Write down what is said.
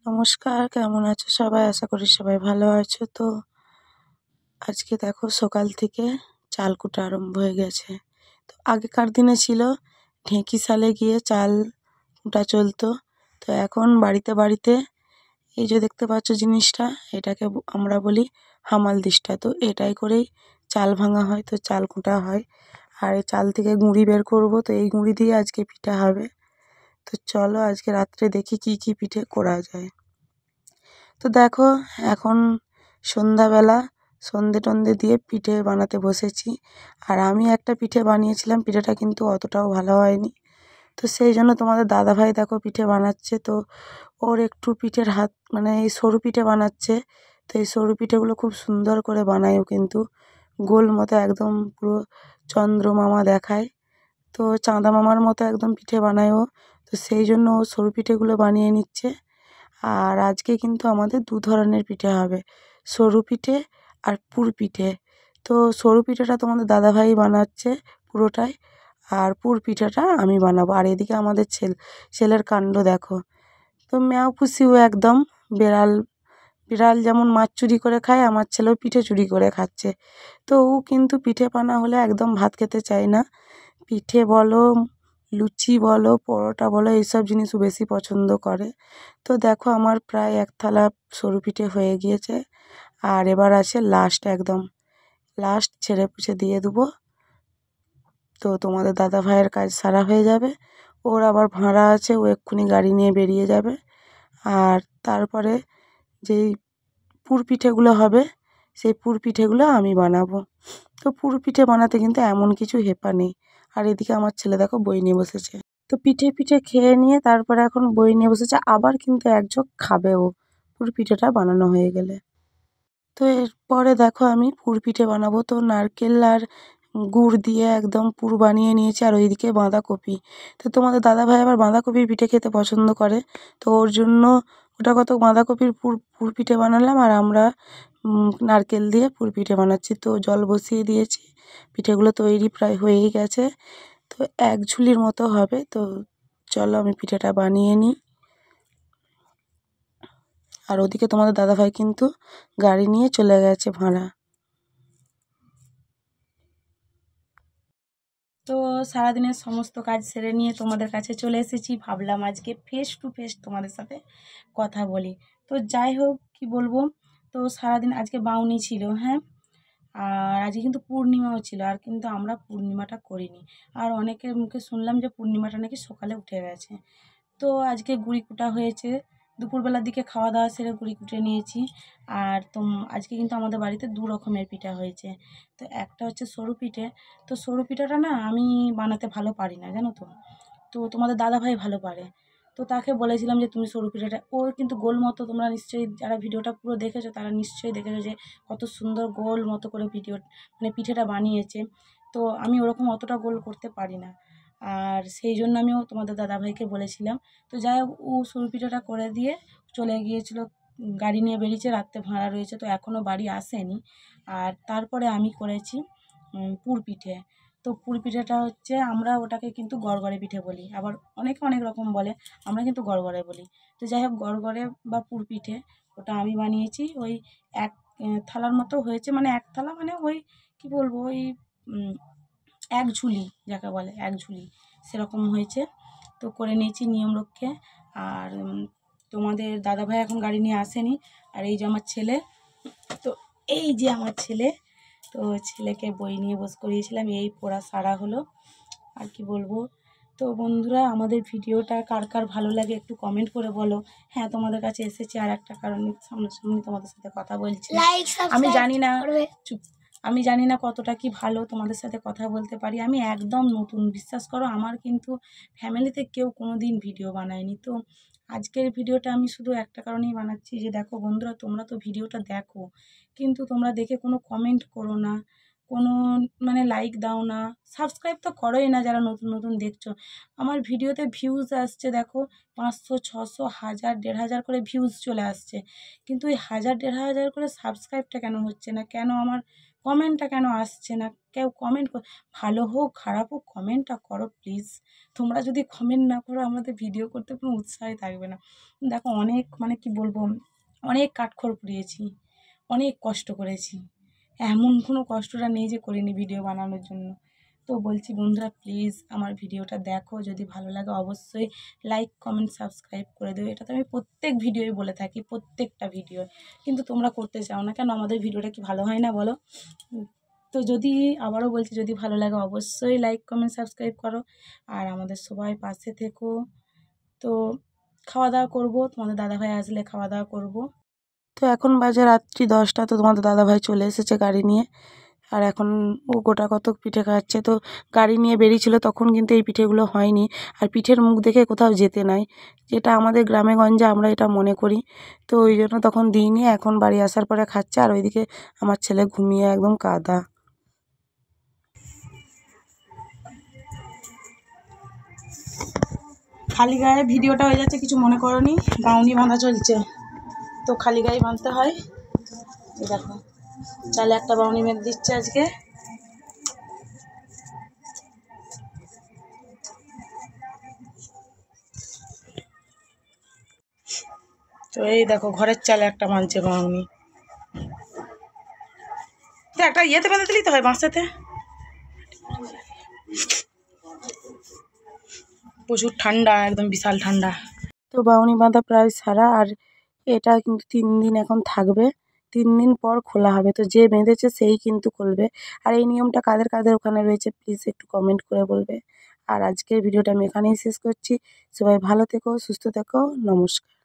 নমস্কার, কেমন আছো সবাই? আশা করি সবাই ভালো আছো। তো আজকে দেখো সকাল থেকে চাল কুটা আরম্ভ হয়ে গেছে। তো আগেকার দিনে ছিল ঢেঁকি শালে গিয়ে চাল কুটা চলতো। তো এখন বাড়িতে বাড়িতে এই যে দেখতে পাচ্ছ জিনিসটা, এটাকে আমরা বলি হামাল দিস্তা। তো এটাই করেই চাল ভাঙা হয়, তো চাল কুটা হয়। আর এই চাল থেকে গুঁড়ি বের করব, তো এই গুঁড়ি দিয়ে আজকে পিঠা হবে। তো চলো আজকে রাত্রে দেখি কি কি পিঠে করা যায়। তো দেখো এখন সন্ধ্যাবেলা সন্ধে টন্ধে দিয়ে পিঠে বানাতে বসেছি। আর আমি একটা পিঠে বানিয়েছিলাম, পিঠেটা কিন্তু অতটাও ভালো হয়নি। তো সেই জন্য তোমাদের দাদাভাই দেখো পিঠে বানাচ্ছে। তো ওর একটু পিঠের হাত মানে এই সরু পিঠে বানাচ্ছে। তো এই সরু পিঠেগুলো খুব সুন্দর করে বানায় ও, কিন্তু গোল মতো একদম পুরো চন্দ্রমামা দেখায়। তো চাঁদা মামার মতো একদম পিঠে বানায় ও। তো সেই জন্য ও সরু পিঠেগুলো বানিয়ে নিচ্ছে। আর আজকে কিন্তু আমাদের দু ধরনের পিঠে হবে, সরু পিঠে আর পুর পিঠে। তো সরু পিঠেটা তোমাদের দাদাভাই বানাচ্ছে পুরোটাই, আর পুর পিঠেটা আমি বানাবো। আর এদিকে আমাদের ছেলের কাণ্ড দেখো। তো ম্যাও পুষিও একদম বেড়াল বিড়াল যেমন মাছ চুরি করে খায়, আমার ছেলেও পিঠে চুরি করে খাচ্ছে। তো ও কিন্তু পিঠে পানা হলে একদম ভাত খেতে চায় না। পিঠে বলো, লুচি বলো, পরোটা বলো, এইসব জিনিসও বেশি পছন্দ করে। তো দেখো আমার প্রায় এক থালা সরু পিঠে হয়ে গিয়েছে। আর এবার আছে লাস্ট, একদম লাস্ট ছেড়ে পুছে দিয়ে দেবো। তো তোমাদের দাদা ভাইয়ের কাজ সারা হয়ে যাবে। ওর আবার ভাড়া আছে, ও এক্ষুনি গাড়ি নিয়ে বেরিয়ে যাবে। আর তারপরে যেই পুর পিঠেগুলো হবে, সেই পুর পিঠেগুলো আমি বানাবো। তো পুর পিঠে বানাতে কিন্তু এমন কিছু হেপা নেই। আর এদিকে আমার ছেলে দেখো বই নিয়ে বসেছে। তো পিঠে পিঠে খেয়ে নিয়ে তারপরে এখন বই নিয়ে বসেছে, আবার কিন্তু এক ঝোঁক খাবে ও পুর পিঠেটা বানানো হয়ে গেলে। তো এরপরে দেখো আমি পুর পিঠে বানাবো। তো নারকেল আর গুড় দিয়ে একদম পুর বানিয়ে নিয়েছি। আর ওইদিকে বাঁধাকপি। তো তোমাদের দাদাভাই আবার বাঁধাকপির পিঠে খেতে পছন্দ করে। তো ওর জন্য ওটা কত বাঁধাকপির পুর পুর পিঠে বানালাম, আর আমরা নারকেল দিয়ে পুর পিঠে বানাচ্ছি। তো জল বসিয়ে দিয়েছি, পিঠেগুলো তৈরি প্রায় হয়েই গেছে। তো এক ঝুলির মতো হবে। তো চলো আমি পিঠেটা বানিয়ে নিই। আর ওদিকে তোমাদের দাদাভাই কিন্তু গাড়ি নিয়ে চলে গেছে ভাড়া। তো সারাদিনের সমস্ত কাজ সেরে নিয়ে তোমাদের কাছে চলে এসেছি, ভাবলাম আজকে ফেস টু ফেস তোমাদের সাথে কথা বলি। তো যাই হোক কি বলবো, তো সারাদিন আজকে বাউনি ছিল, হ্যাঁ। আর আজকে কিন্তু পূর্ণিমাও ছিল, আর কিন্তু আমরা পূর্ণিমাটা করিনি। আর অনেকের মুখে শুনলাম যে পূর্ণিমাটা নাকি সকালে উঠে গেছে। তো আজকে গুঁড়ি কুটা হয়েছে, দুপুরবেলার দিকে খাওয়া দাওয়া সেরে গুঁড়ি কুটে নিয়েছি। আর আজকে কিন্তু আমাদের বাড়িতে দু রকমের পিঠা হয়েছে। তো একটা হচ্ছে সরু পিঠে। তো সরু পিঠাটা না আমি বানাতে ভালো পারি না, জানো তো। তো তোমাদের দাদাভাই ভালো পারে। তো তাকে বলেছিলাম যে তুমি সরু পিঠাটা, ও কিন্তু গোল মতো, তোমরা নিশ্চয়ই যারা ভিডিওটা পুরো দেখেছো তারা নিশ্চয়ই দেখেছো যে কত সুন্দর গোল মতো করে মানে পিঠেটা বানিয়েছে। তো আমি ওরকম অতটা গোল করতে পারি না। আর সেই জন্য আমিও তোমাদের দাদাভাইকে বলেছিলাম। তো যাই হোক ও সরু পিঠাটা করে দিয়ে চলে গিয়েছিলো, গাড়ি নিয়ে বেরিয়েছে, রাত্রে ভাড়া রয়েছে, তো এখনও বাড়ি আসেনি। আর তারপরে আমি করেছি পুর পিঠে। তো পুর পিঠেটা হচ্ছে আমরা ওটাকে কিন্তু গড়গড়ে পিঠে বলি, আবার অনেকে অনেক রকম বলে, আমরা কিন্তু গড়গড়ে বলি। তো যাই হোক গড়গড়ে বা পুর পিঠে ওটা আমি বানিয়েছি। ওই এক থালার মতো হয়েছে, মানে এক থালা মানে ওই কী বলবো, ওই এক ঝুলি যাকে বলে, এক ঝুলি সেরকম হয়েছে। তো করে নিয়েছি নিয়ম রক্ষে। আর তোমাদের দাদাভাই এখন গাড়ি নিয়ে আসেনি। আর এই যে আমার ছেলে, তো এই যে আমার ছেলে, তো ছেলেকে বই নিয়ে বস করিয়েছিলাম, এই পড়া সারা হলো। আর কি বলবো। তো বন্ধুরা আমাদের ভিডিওটা কার কার ভালো লাগে একটু কমেন্ট করে বলো। হ্যাঁ তোমাদের কাছে এসেছি আর একটা কারণে, সামনাসামনি তোমাদের সাথে কথা বলছি। আমি জানি না, চুপ, আমি জানি না কতটা কি ভালো তোমাদের সাথে কথা বলতে পারি। আমি একদম নতুন, বিশ্বাস করো। আমার কিন্তু ফ্যামিলিতে কেউ কোনো দিন ভিডিও বানায়নি। তো আজকের ভিডিওটা আমি শুধু একটা কারণেই বানাচ্ছি, যে দেখো বন্ধুরা তোমরা তো ভিডিওটা দেখো, কিন্তু তোমরা দেখে কোনো কমেন্ট করো না, কোনো মানে লাইক দাও না, সাবস্ক্রাইব তো করোই না যারা নতুন নতুন দেখছো। আমার ভিডিওতে ভিউজ আসছে দেখো 500, 600, 1000, 1500 করে ভিউজ চলে আসছে, কিন্তু এই 1000, 1500 করে সাবস্ক্রাইবটা কেন হচ্ছে না, কেন আমার কমেন্টটা কেন আসছে না? কেউ কমেন্ট ভালো হোক খারাপ হোক কমেন্টটা করো প্লিজ। তোমরা যদি কমেন্ট না করো আমাদের ভিডিও করতে কোনো উৎসাহই থাকবে না। দেখো অনেক মানে কি বলবো, অনেক কাঠখড় পুড়িয়েছি, অনেক কষ্ট করেছি। এমন কোনো কষ্টটা নেই যে করিনি ভিডিও বানানোর জন্য। তো বলছি বন্ধুরা প্লিজ আমার ভিডিওটা দেখো, যদি ভালো লাগে অবশ্যই লাইক কমেন্ট সাবস্ক্রাইব করে দেবে। এটা তো আমি প্রত্যেক ভিডিওয় বলে থাকি, প্রত্যেকটা ভিডিও, কিন্তু তোমরা করতে চাও না কেন? আমাদের ভিডিওটা কি ভালো হয় না বলো? তো যদি আবারও বলছি যদি ভালো লাগে অবশ্যই লাইক কমেন্ট সাবস্ক্রাইব করো আর আমাদের সবাই পাশে থেকো। তো খাওয়া দাওয়া করবো, তোমাদের দাদাভাই আসলে খাওয়া দাওয়া করবো। তো এখন বাজে রাত্রি 10টা, তো তোমাদের দাদাভাই চলে এসেছে গাড়ি নিয়ে। আর এখন ও গোটা কতক পিঠে খাচ্ছে। তো গাড়ি নিয়ে বেরিয়েছিল তখন কিন্তু এই পিঠেগুলো হয়নি। আর পিঠের মুখ দেখে কোথাও যেতে নাই, যেটা আমাদের গ্রামে গঞ্জে আমরা এটা মনে করি। তো ওই জন্য তখন দিইনি, এখন বাড়ি আসার পরে খাচ্ছে। আর ওইদিকে আমার ছেলে ঘুমিয়ে একদম কাদা। খালি গায়ে ভিডিওটা হয়ে যাচ্ছে, কিছু মনে করনি। বাউনি বাঁধা চলছে, তো খালি গায়ে বাঁধতে হয়। এই দেখো চালে একটা বাউনি বেঁধে দিচ্ছে আজকে। তো এই দেখো ঘরের চালে একটা বাঁধছে বাউনি। তো একটা ইয়েতে বেঁধে দিলেই তো হয়, বাঁশাতে। প্রচুর ঠান্ডা, একদম বিশাল ঠান্ডা। তো বাউনি বাঁধা প্রায় সারা। আর এটা কিন্তু 3 দিন এখন থাকবে, 3 দিন পর খোলা হবে। তো যে বেঁধেছে সেই কিন্তু খুলবে। আর এই নিয়মটা কাদের কাদের ওখানে রয়েছে প্লিজ একটু কমেন্ট করে বলবে। আর আজকের ভিডিওটা আমি এখানেই শেষ করছি। সবাই ভালো থেকো, সুস্থ থেকো, নমস্কার।